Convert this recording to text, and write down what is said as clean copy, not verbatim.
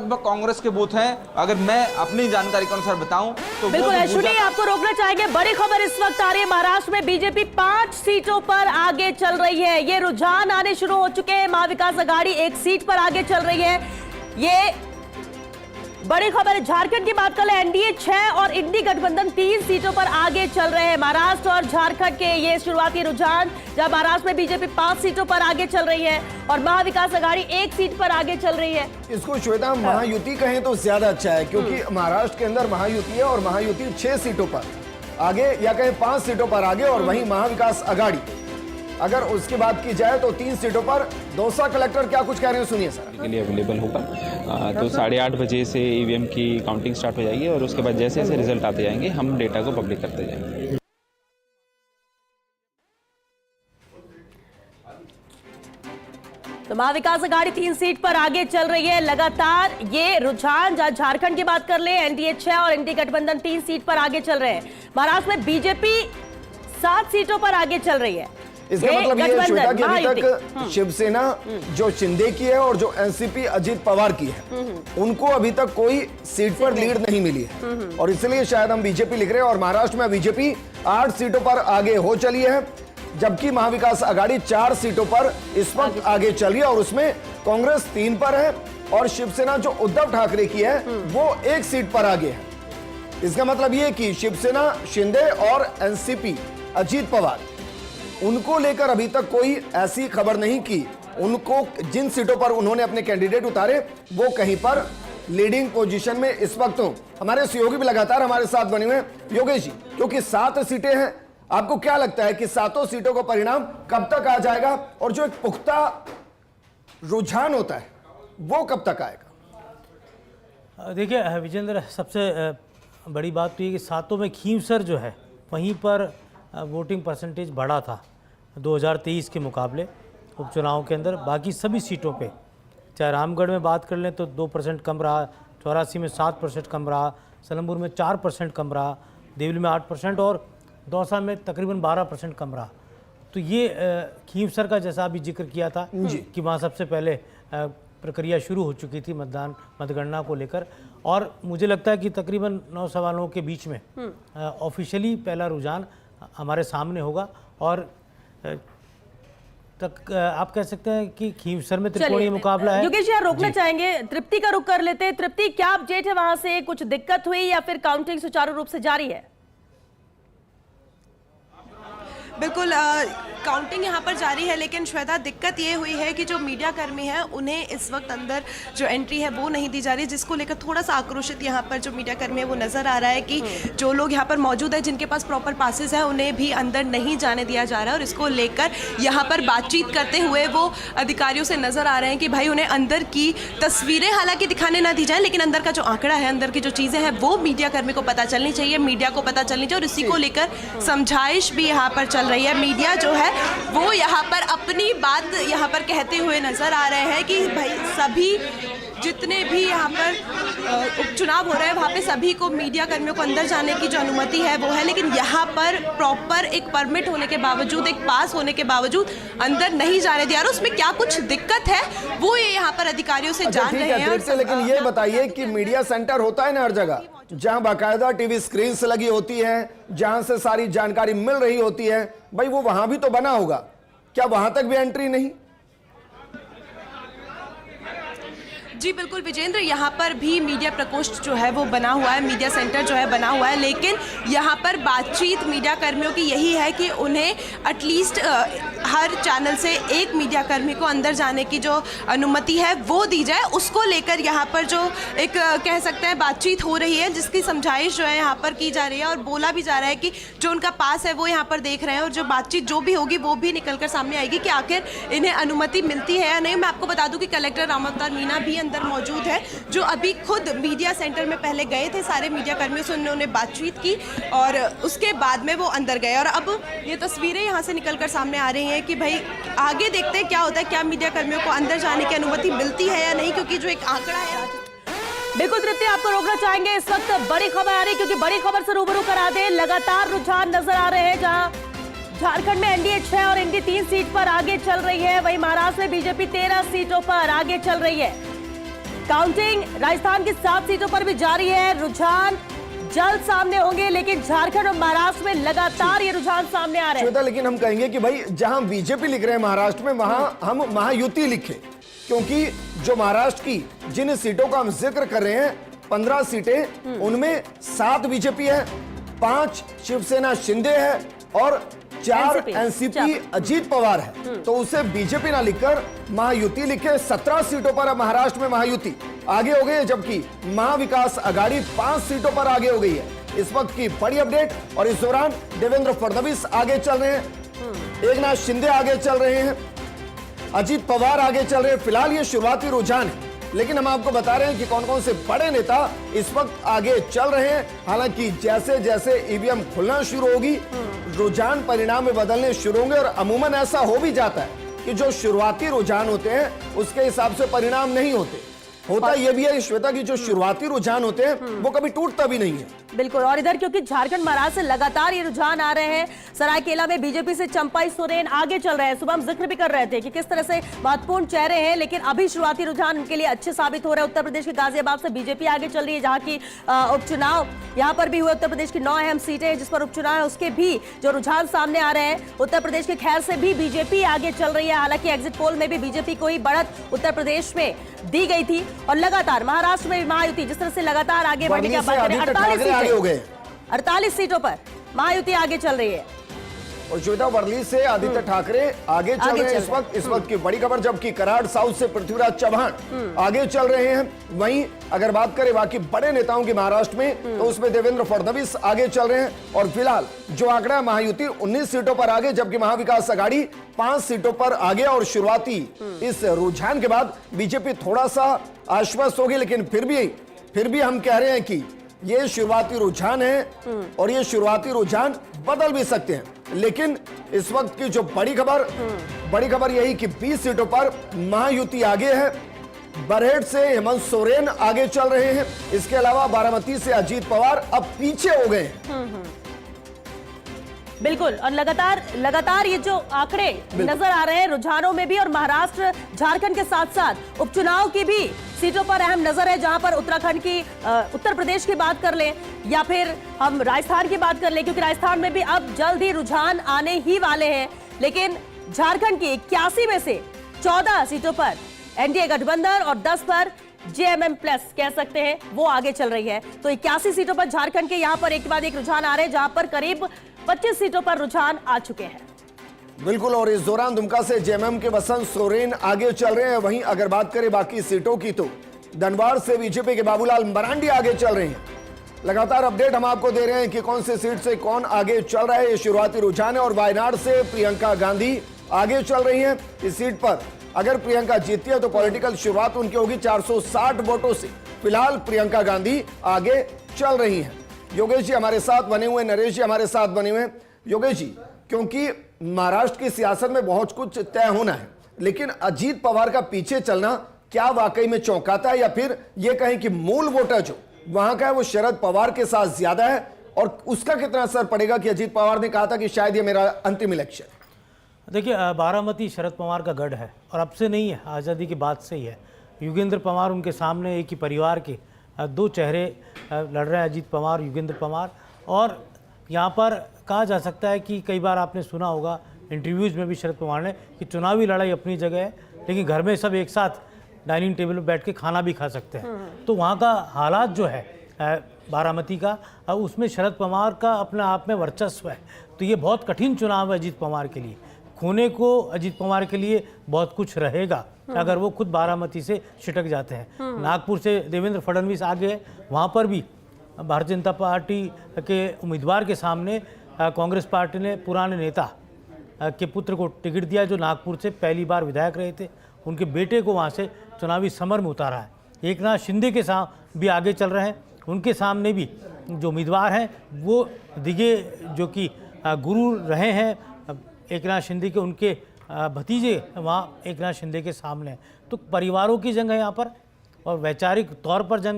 लगभग कांग्रेस के बूथ हैं। अगर मैं अपनी जानकारी के अनुसार बताऊं तो बिल्कुल अश्विनी, आपको रोकना चाहेंगे। बड़ी खबर इस वक्त आ रही है, महाराष्ट्र में बीजेपी 5 सीटों पर आगे चल रही है। ये रुझान आने शुरू हो चुके हैं। महाविकास आघाड़ी 1 सीट पर आगे चल रही है। ये बड़ी खबर है। झारखंड की बात कर ले, एनडीए 6 और इंडी गठबंधन 3 सीटों पर आगे चल रहे हैं। महाराष्ट्र और झारखंड के ये शुरुआती रुझान, जब महाराष्ट्र में बीजेपी 5 सीटों पर आगे चल रही है और महाविकास आघाड़ी 1 सीट पर आगे चल रही है। इसको श्वेता महायुति कहें तो ज्यादा अच्छा है, क्योंकि महाराष्ट्र के अंदर महायुति है और महायुति 6 सीटों पर आगे, या कहें 5 सीटों पर आगे, और वहीं महाविकास आघाड़ी अगर उसकी बात की जाए तो 3 सीटों पर। दौसा कलेक्टर क्या कुछ कह रहे हैं, सुनिए सर। के लिए अवेलेबल होगा तो 8:30 बजे से ईवीएम की काउंटिंग स्टार्ट हो जाएगी और उसके बाद जैसे जैसे रिजल्ट आते जाएंगे हम डेटा को पब्लिक करते जाएंगे। तो महाविकास आघाड़ी 3 सीट पर आगे चल रही है। लगातार ये रुझान, जहां झारखंड की बात कर ले, एनडीए 6 और इंडी गठबंधन 3 सीट पर आगे चल रहे हैं। महाराष्ट्र में बीजेपी 7 सीटों पर आगे चल रही है। इसका मतलब ये है श्वेता कि अभी तक शिवसेना जो शिंदे की है और जो एनसीपी अजीत पवार की है, उनको अभी तक कोई सीट पर लीड नहीं मिली है, और इसलिए शायद हम बीजेपी लिख रहे हैं। और महाराष्ट्र में बीजेपी 8 सीटों पर आगे हो चली है, जबकि महाविकास आघाड़ी 4 सीटों पर इस वक्त आगे चल रही है, और उसमें कांग्रेस 3 पर है और शिवसेना जो उद्धव ठाकरे की है वो 1 सीट पर आगे है। इसका मतलब ये कि शिवसेना शिंदे और एनसीपी अजीत पवार, उनको लेकर अभी तक कोई ऐसी खबर नहीं की, उनको जिन सीटों पर उन्होंने अपने कैंडिडेट उतारे वो कहीं पर लीडिंग पोजीशन में इस वक्त हो। हमारे सहयोगी भी लगातार हमारे साथ बने हुए हैं। योगेश जी, क्योंकि 7 सीटें हैं, आपको क्या लगता है कि 7 सीटों का परिणाम कब तक आ जाएगा, और जो एक पुख्ता रुझान होता है वो कब तक आएगा? देखिए विजेंद्र, सबसे बड़ी बात तो ये कि 7 में खींवसर जो है वहीं पर वोटिंग परसेंटेज बढ़ा था 2023 के मुकाबले उपचुनाव के अंदर। बाकी सभी सीटों पे, चाहे रामगढ़ में बात कर लें तो 2% कम रहा, 84 में 7% कम रहा, सलमपुर में 4% कम रहा, देवली में 8% और दौसा में तकरीबन 12% कम रहा। तो ये खींवसर का जैसा अभी जिक्र किया था कि वहाँ सबसे पहले प्रक्रिया शुरू हो चुकी थी मतगणना को लेकर, और मुझे लगता है कि तकरीबन 9 सवा 9 के बीच में ऑफिशियली पहला रुझान हमारे सामने होगा। और आप कह सकते हैं कि खींवसर में त्रिकोणीय मुकाबला है। योगेश यार, रोकना चाहेंगे, तृप्ति का रुख कर लेते हैं। तृप्ति, क्या अपडेट है वहां से? कुछ दिक्कत हुई या फिर काउंटिंग सुचारू रूप से जारी है? बिल्कुल काउंटिंग यहाँ पर जारी है, लेकिन श्वेता दिक्कत ये हुई है कि जो मीडिया कर्मी हैं उन्हें इस वक्त अंदर जो एंट्री है वो नहीं दी जा रही, जिसको लेकर थोड़ा सा आक्रोशित यहाँ पर जो मीडिया कर्मी है वो नज़र आ रहा है कि जो लोग यहाँ पर मौजूद है जिनके पास प्रॉपर पासेस है उन्हें भी अंदर नहीं जाने दिया जा रहा है। और इसको लेकर यहाँ पर बातचीत करते हुए वो अधिकारियों से नज़र आ रहे हैं कि भाई उन्हें अंदर की तस्वीरें हालांकि दिखाने ना दी जाए, लेकिन अंदर का जो आंकड़ा है, अंदर की जो चीज़ें हैं वो मीडिया कर्मी को पता चलनी चाहिए, मीडिया को पता चलनी चाहिए। और इसी को लेकर समझाइश भी यहाँ पर चल रही है। मीडिया जो है वो यहाँ पर अपनी बात यहाँ पर कहते हुए नजर आ रहे हैं कि भाई सभी जितने भी यहाँ पर उपचुनाव हो रहे हैं वहाँ पे सभी को, मीडिया कर्मियों को अंदर जाने की जो अनुमति है वो है, लेकिन यहाँ पर प्रॉपर एक परमिट होने के बावजूद, एक पास होने के बावजूद अंदर नहीं जाने दिया। और उसमें क्या कुछ दिक्कत है वो ये यहाँ पर अधिकारियों से जान रहे हैं। लेकिन ये बताइए कि मीडिया सेंटर होता है ना हर जगह, जहां बाकायदा टीवी स्क्रीन लगी होती है, जहां से सारी जानकारी मिल रही होती है, भाई वो वहां भी तो बना होगा, क्या वहां तक भी एंट्री नहीं? जी बिल्कुल विजेंद्र, यहाँ पर भी मीडिया प्रकोष्ठ जो है वो बना हुआ है, मीडिया सेंटर जो है बना हुआ है, लेकिन यहाँ पर बातचीत मीडिया कर्मियों की यही है कि उन्हें एटलीस्ट हर चैनल से एक मीडिया कर्मी को अंदर जाने की जो अनुमति है वो दी जाए। उसको लेकर यहाँ पर जो एक कह सकते हैं बातचीत हो रही है, जिसकी समझाइश जो है यहाँ पर की जा रही है, और बोला भी जा रहा है कि जो उनका पास है वो यहाँ पर देख रहे हैं, और जो बातचीत जो भी होगी वो भी निकल कर सामने आएगी कि आखिर इन्हें अनुमति मिलती है या नहीं। मैं आपको बता दूँ कि कलेक्टर रामावतार मीना भी अंदर मौजूद है, जो अभी खुद मीडिया सेंटर में पहले गए थे, सारे मीडिया कर्मियों से उन्होंने बातचीत की और उसके बाद में वो अंदर गए। और अब ये तस्वीरें यहाँ से निकलकर सामने आ रही हैं कि भाई आगे देखते हैं क्या होता है, क्या मीडिया कर्मियों को अंदर जाने की अनुमति मिलती है या नहीं, क्योंकि जो एक आंकड़ा है। बिल्कुल तृप्ति, आपको रोकना चाहेंगे, इस वक्त बड़ी खबर आ रही है, क्योंकि बड़ी खबर से रूबरू करा दे। लगातार रुझान नजर आ रहे हैं, जहां झारखंड में एनडीए 6 और इंडी 3 सीट पर आगे चल रही है, वहीं महाराष्ट्र में बीजेपी 13 सीटों पर आगे चल रही है। काउंटिंग राजस्थान की 7 सीटों पर भी जारी है। रुझान जल्द सामने होंगे, लेकिन झारखंड और महाराष्ट्र में लगातार ये रुझान सामने आ रहे हैं। श्वेता, लेकिन हम कहेंगे कि भाई जहां बीजेपी लिख रहे हैं महाराष्ट्र में, वहां हम महायुति लिखें, क्योंकि जो महाराष्ट्र की जिन सीटों का हम जिक्र कर रहे हैं 15 सीटें, उनमें 7 बीजेपी है, 5 शिवसेना शिंदे है और 4 एनसीपी अजीत पवार है। तो उसे बीजेपी ना लिखकर महायुति लिखे। 17 सीटों पर महाराष्ट्र में महायुति आगे हो गई है, जबकि महाविकास आघाड़ी 5 सीटों पर आगे हो गई है। इस वक्त की बड़ी अपडेट। और इस दौरान देवेंद्र फडणवीस आगे चल रहे हैं, एकनाथ शिंदे आगे चल रहे हैं, अजीत पवार आगे चल रहे हैं। फिलहाल ये शुरुआती रुझान है, लेकिन हम आपको बता रहे हैं कि कौन कौन से बड़े नेता इस वक्त आगे चल रहे हैं। हालांकि जैसे जैसे ईवीएम खुलना शुरू होगी, रुझान परिणाम में बदलने शुरू होंगे। और अमूमन ऐसा हो भी जाता है कि जो शुरुआती रुझान होते हैं उसके हिसाब से परिणाम नहीं होते। होता यह भी है श्वेता की जो शुरुआती रुझान होते हैं वो कभी टूटता भी नहीं है। बिल्कुल। और इधर क्योंकि झारखंड महाराष्ट्र से लगातार ये रुझान आ रहे हैं, सरायकेला में बीजेपी से चंपाई सोरेन आगे चल रहे हैं। सुबह हम जिक्र भी कर रहे थे कि किस तरह से महत्वपूर्ण चेहरे हैं, लेकिन अभी शुरुआती रुझान उनके लिए अच्छे साबित हो रहे हैं। उत्तर प्रदेश के गाजियाबाद से बीजेपी आगे चल रही है, जहां की उपचुनाव यहां पर भी हुए। उत्तर प्रदेश की 9 अहम सीटें जिस पर उपचुनाव है, उसके भी जो रुझान सामने आ रहे हैं। उत्तर प्रदेश के खैर से भी बीजेपी आगे चल रही है। हालांकि एग्जिट पोल में भी बीजेपी को ही बढ़त उत्तर प्रदेश में दी गई थी। और लगातार महाराष्ट्र में महायुति जिस तरह से लगातार आगे बढ़ने की बात करें, 48 सीटों पर महायुति आगे चल रही है। और श्वेता, वर्ली से आदित्य ठाकरे आगे चल रहे हैं इस वक्त की बड़ी खबर। जबकि कराड़ साउथ से पृथ्वीराज चौहान आगे चल रहे हैं। वहीं अगर बात करें बाकी बड़े नेताओं की महाराष्ट्र में, तो उसमें देवेंद्र फडणवीस आगे चल रहे हैं। और फिलहाल जो आंकड़ा महायुति 19 सीटों पर आगे, जबकि महाविकास आघाड़ी 5 सीटों पर आगे। और शुरुआती इस रुझान के बाद बीजेपी थोड़ा सा आश्वस्त होगी, लेकिन फिर भी हम कह रहे हैं कि ये शुरुआती रुझान है और ये शुरुआती रुझान बदल भी सकते हैं। लेकिन इस वक्त की जो बड़ी खबर यही कि 20 सीटों पर महायुति आगे है। बरहेट से हेमंत सोरेन आगे चल रहे हैं। इसके अलावा बारामती से अजीत पवार अब पीछे हो गए हैं। बिल्कुल। और लगातार ये जो आंकड़े नजर आ रहे हैं रुझानों में भी, और महाराष्ट्र झारखंड के साथ साथ उपचुनाव की भी सीटों पर अहम नजर है। जहां पर उत्तराखंड की उत्तर प्रदेश की बात कर लें या फिर हम राजस्थान की बात कर लें, क्योंकि राजस्थान में भी अब जल्द ही रुझान आने ही वाले हैं। लेकिन झारखंड की 81 में से 14 सीटों पर एनडीए गठबंधन और 10 पर जेएमएम प्लस कह सकते हैं वो आगे चल रही है। तो 81 सीटों पर झारखंड के यहां पर एक के बाद एक रुझान आ रहे हैं, जहां पर करीब 25 सीटों पर रुझान आ चुके हैं। बिल्कुल। और इस दौरान दुमका से जेएमएम के वसंत सोरेन आगे चल रहे हैं। वहीं अगर बात करें बाकी सीटों की, तो धनबाद से बीजेपी के बाबूलाल मरांडी आगे चल रहे हैं। लगातार अपडेट हम आपको दे रहे हैं कि कौन सी सीट से कौन आगे चल रहा है। ये शुरुआती रुझान है। और वायनाड से प्रियंका गांधी आगे चल रही हैं। इस सीट पर अगर प्रियंका जीतती है तो पॉलिटिकल शुरुआत उनकी होगी 460 वोटों से। फिलहाल प्रियंका गांधी आगे चल रही हैं। योगेश जी हमारे साथ बने हुए, नरेश जी हमारे साथ बने हुए। योगेश जी, क्योंकि महाराष्ट्र की सियासत में बहुत कुछ तय होना है, लेकिन अजीत पवार का पीछे चलना क्या वाकई में चौंकाता है, या फिर यह कहें कि मूल वोटर जो वहां का है वो शरद पवार के साथ ज्यादा है, और उसका कितना असर पड़ेगा कि अजीत पवार ने कहा था कि शायद ये मेरा अंतिम इलेक्शन। देखिए, बारामती शरद पवार का गढ़ है और अब से नहीं है, आज़ादी के बाद से ही है। योगेंद्र पवार उनके सामने एक ही परिवार के 2 चेहरे लड़ रहे हैं, अजीत पवार, योगेंद्र पवार। और यहाँ पर कहा जा सकता है कि कई बार आपने सुना होगा इंटरव्यूज़ में भी शरद पवार ने कि चुनावी लड़ाई अपनी जगह है, लेकिन घर में सब एक साथ डाइनिंग टेबल पर बैठ के खाना भी खा सकते हैं। तो वहाँ का हालात जो है बारामती का, उसमें शरद पवार का अपने आप में वर्चस्व है। तो ये बहुत कठिन चुनाव है अजीत पवार के लिए। खोने को अजीत पवार के लिए बहुत कुछ रहेगा अगर वो खुद बारामती से छिटक जाते हैं। नागपुर से देवेंद्र फडणवीस आगे है, वहाँ पर भी भारतीय जनता पार्टी के उम्मीदवार के सामने कांग्रेस पार्टी ने पुराने नेता के पुत्र को टिकट दिया, जो नागपुर से पहली बार विधायक रहे थे। उनके बेटे को वहाँ से चुनावी समर में उतारा है। एकनाथ शिंदे के साथ भी आगे चल रहे हैं। उनके सामने भी जो उम्मीदवार हैं वो दिगे, जो कि गुरु रहे हैं एकनाथ शिंदे के, उनके भतीजे वहाँ एकनाथ शिंदे के सामने। तो परिवारों की जंग है यहाँ पर, और वैचारिक तौर पर जंग